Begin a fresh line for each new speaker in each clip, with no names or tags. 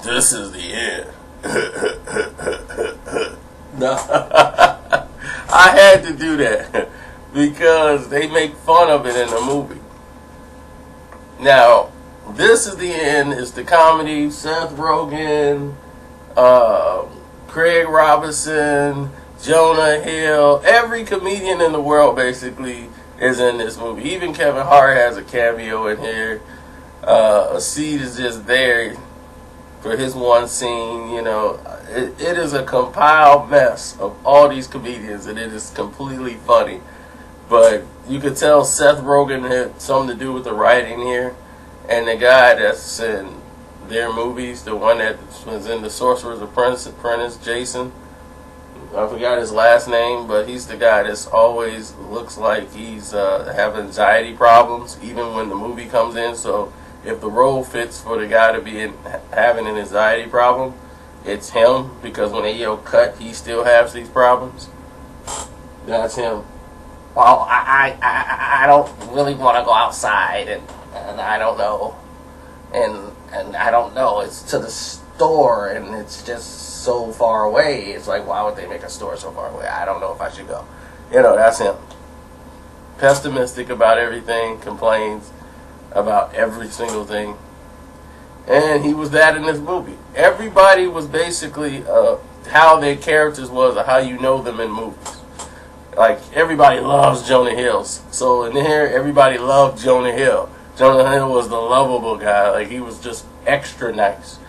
This is the end. No, I had to do that because they make fun of it in the movie. Now, This is the End is the comedy. Seth Rogan, Craig Robinson, Jonah Hill, every comedian in the world basically is in this movie. Even Kevin Hart has a cameo in here. A seed is just there for his one scene. You know, it is a compiled mess of all these comedians, and it is completely funny. But you could tell Seth Rogan had something to do with the writing here. And the guy that's in their movies, the one that was in The Sorcerer's Apprentice, Jason, I forgot his last name, but he's the guy that's always looks like he's having anxiety problems, even when the movie comes in. So if the role fits for the guy to be having an anxiety problem, it's him, because when they yell cut, he still has these problems. That's him. Well, I don't really want to go outside, and I don't know, and I don't know. It's to the store, and it's just so far away. It's like, why would they make a store so far away? I don't know if I should go. You know, that's him. Pessimistic about everything, complains about every single thing, and he was that in this movie. Everybody was basically how their characters was, or how you know them in movies. Like, everybody loves Jonah Hill. So in here, everybody loved Jonah Hill. Jonah Hill was the lovable guy. Like, he was just extra nice.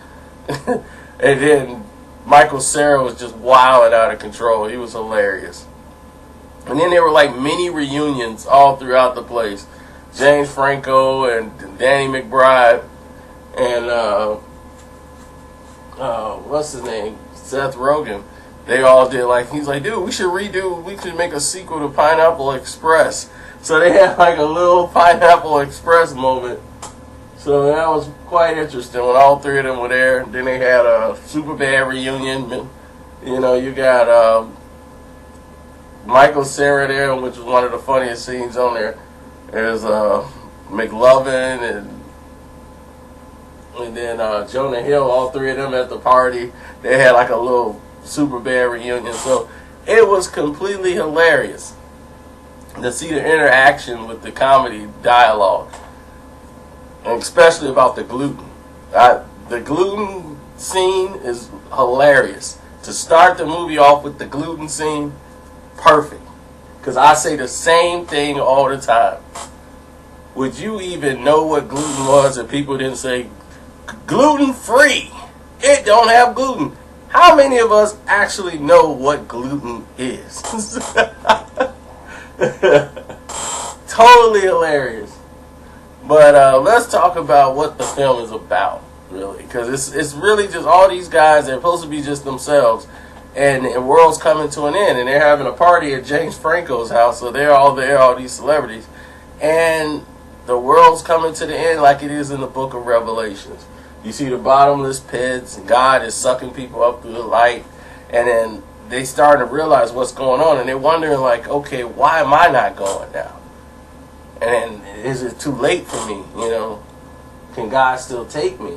And then Michael Cera was just wild and out of control. He was hilarious. And then there were like mini reunions all throughout the place. James Franco and Danny McBride and what's his name? Seth Rogen. They all did, like, he's like, dude, we should make a sequel to Pineapple Express. So they had like a little Pineapple Express moment. So that was quite interesting when all three of them were there. Then they had a Superbad reunion. You know, you got Michael Cera there, which was one of the funniest scenes on there. There's McLovin and then Jonah Hill, all three of them at the party. They had like a little Superbad reunion. So it was completely hilarious to see the interaction with the comedy dialogue, and especially about the gluten. The gluten scene is hilarious. To start the movie off with the gluten scene, perfect. Because I say the same thing all the time. Would you even know what gluten was if people didn't say gluten-free? It don't have gluten. How many of us actually know what gluten is? Totally hilarious. But let's talk about what the film is about, really, because it's really just all these guys. They're supposed to be just themselves, and the world's coming to an end, and they're having a party at James Franco's house. So they're all there, all these celebrities, and the world's coming to the end like it is in the Book of Revelations. You see the bottomless pits, and God is sucking people up through the light, and then they start to realize what's going on, and they're wondering, like, okay, why am I not going now? And is it too late for me? You know, can God still take me?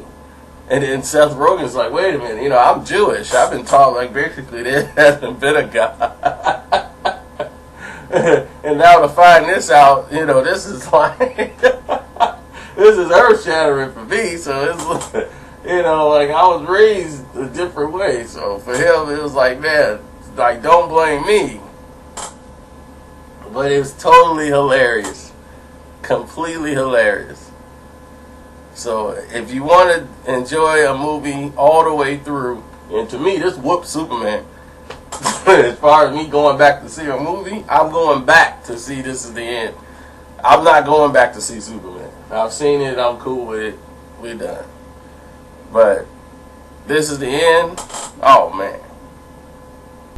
And then Seth Rogen's like, wait a minute, you know, I'm Jewish. I've been taught, like, basically there hasn't been a God. And now to find this out, you know, this is like, this is earth-shattering for me. So it's, you know, like, I was raised a different way. So for him, it was like, man, like, don't blame me. But it was totally hilarious. Completely hilarious. So if you want to enjoy a movie all the way through, and to me, this whooped Superman. As far as me going back to see a movie, I'm going back to see This Is the End. I'm not going back to see Superman. I've seen it. I'm cool with it. We're done. But This Is the End. Oh, man.